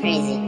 Crazy.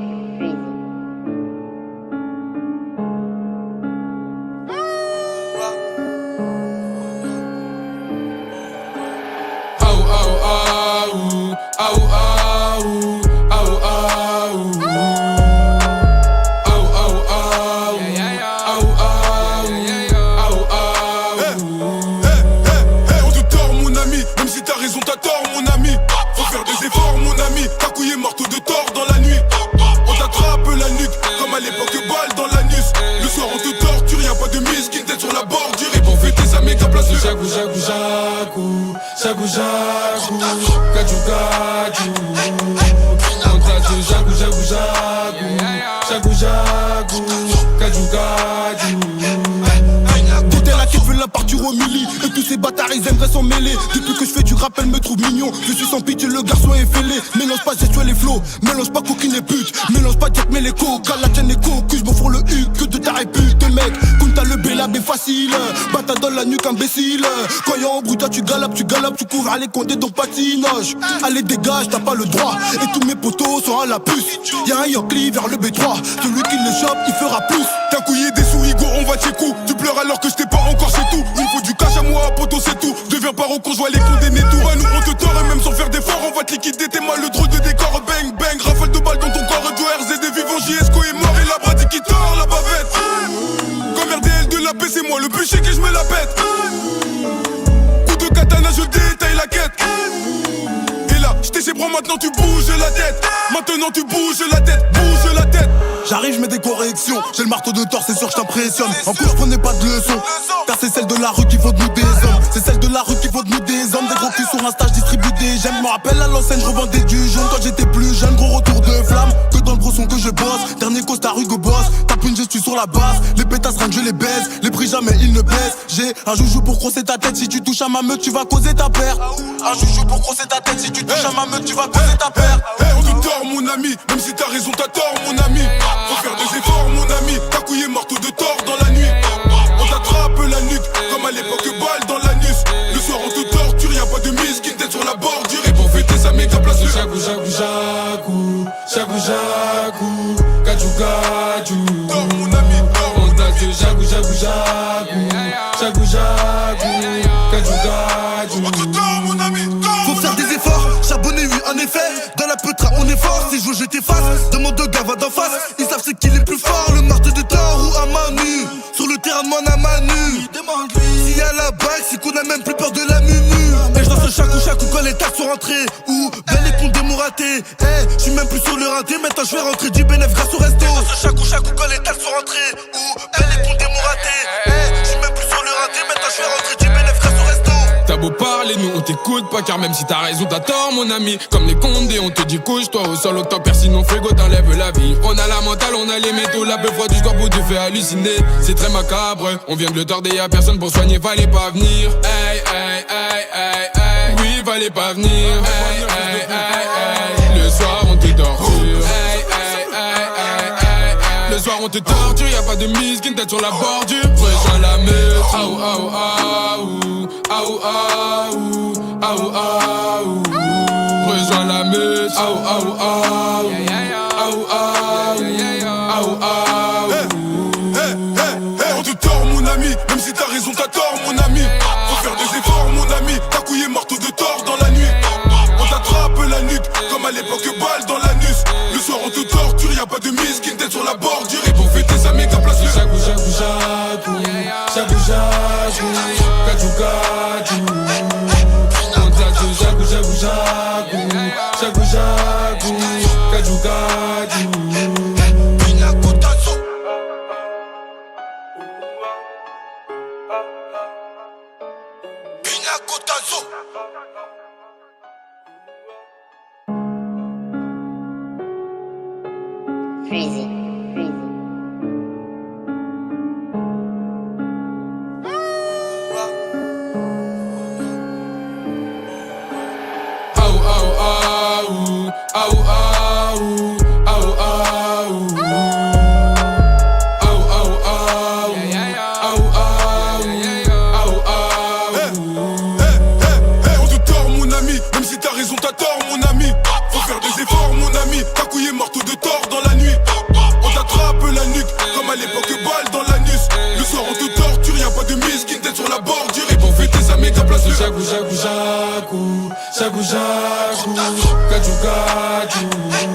Jagu jagu, gaju gaju. On t'a dit jagu jagu jagu, jagu jagu, gaju gaju. T'es là qui veut la partir au milli. Et tous ces bâtards ils aimeraient s'en mêler. Depuis que je fais du rap elle me trouve mignon. Je suis sans pitié, le garçon est fêlé. Mélange pas gestuelle et flow, mélange pas coquine et pute. Mélange pas Jack mais les coca, la tienne est cocu. Je m'en fous le U que de ta répute mec. Kunta le bélab est facile. Bata dans la nuque imbécile. Quand y'a un bruit toi tu galopes, tu couvres. Allez compter ton patinage. Allez dégage, t'as pas le droit. Et tous mes potos sont à la puce. Y'a un Yankee vers le B3. Celui qui les chope il fera plus. T'as couillé des sous Igo, on va chez coup. Tu pleures alors que je t'ai pas encore chez tout. Il me faut du cash à moi, poto c'est tout. Deviens pas con, je vois les condamnés tout. À nous on te tord et même sans faire d'effort on va te liquider. T'es mal le drôle de décor, bang bang. Rafale de balles dans ton corps, du RZD vivant. JSCO est mort et la bradi qui tord la bavette. Comme RDL de la paix c'est moi le péché que je me la pète. Coup de katana je détaille la quête. Et là, j't'ai ses bras maintenant tu bouges la tête. Maintenant tu bouges la tête, bouge la tête. J'arrive, je mets des corrections. J'ai le marteau de tort, c'est sûr que je t'impressionne. En cours, je prenais pas de leçons. Car c'est celle de la rue qui faut de nous des hommes. C'est celle de la rue qui faut de nous des hommes. Des gros culs sur Insta, je distribue des j'aime. Me rappelle à l'enseigne, je revendais du jaune quand j'étais plus jeune. Gros retour de flamme, que dans le brosson que je bosse. Dernier costard Hugo Boss. Tape une gestu sur la base. Les pétasses rien que je les baise. Les prix jamais ils ne baissent. J'ai un joujou pour crosser ta tête. Si tu touches à ma meute, tu vas causer ta paire. Un joujou pour crosser ta tête. Si tu touches à ma meute, tu vas causer ta paire. On te tord mon ami, même si t'as raison t'as tort mon ami. Faut faire des efforts mon ami, ta couille est marteau de tort dans la nuit. On t'attrape la nuque, comme à l'époque balle dans l'anus. Le soir on te torture, y'a pas de mise qui tête sur la bordure. Et pour fêter ça méga place le jagu jagu jagu, jagu jagu, gaju gaju. Tort mon ami, tort. On t'a dit jagu jagu jagu, jagu jagu, gaju gaju. On te tord mon ami, tort. Faut faire des efforts, charbonner oui en effet. Dans la peutra on est fort, si je veux je t'efface. Demande de gars va d'en face, ils savent c'est qui est le plus fort. Le marteau de tort ou à main nue. Sur le terrain demande à main nue. S'il y a la bague, c'est qu'on a même plus peur de la mumu. Et je danse chaque quand les taxes sont rentrées. Ou belle et compte des mots ratés. Je suis même plus sur le raté, maintenant je vais rentrer du bénéf grâce au resto. Je danse chaque quand les taxes sont rentrées. Ou belle et compte des mots ratés. Je suis même plus sur le raté, maintenant je vais rentrer du bénéf grâce au resto. T'as beau parler, nous on t'écoute pas, car même si t'as raison t'as tort mon ami. Comme les condés on te dit couche-toi au sol, octobre sinon frigo t'enlève la vie. On a la mentale, on a les métaux, la beuh du corps tu fais halluciner. C'est très macabre, on vient de le tordre et y'a personne pour soigner, fallait pas venir. Hey hey hey hey hey, oui fallait pas venir. Hey hey hey hey, le soir on te torture. Hey hey hey hey hey, le soir on te torture, y'a pas de mise, qu'une tête sur la bordure. Rejoins la meute. Aou aou aou, aou aou, aou aou. Rejoins la meute. Aou aou aou, aou aou, aou aou. On te tord mon ami, même si t'as raison t'as tort mon ami. Faut faire des efforts mon ami, ta couille est marteau de tort dans la nuit. On t'attrape la nuque, comme à l'époque balle dans l'anus. Le soir on te torture, y'a pas de mise qui tête sur la bordure. Et pour fêter ça méga place le jagu jagu jagu, jagu jagu, gaju gaju. On t'a dit jagu jagu jagu, jagu jagu, gaju gaju. Crazy. Aou aou aou, aou aou, aou aou. Aou aou aou, aou aou, aou aou. On te tord mon ami, même si t'as raison t'as tort mon ami. Faut faire des efforts mon ami, ta couille est morte de tort. à l'époque balle dans l'anus. Le soir on te torture, y'a pas de mise, qui tête sur la bordure. Et pour fêter sa méga place de Jagou, jagou, jagou, jagou, jagou, gajou, gajou.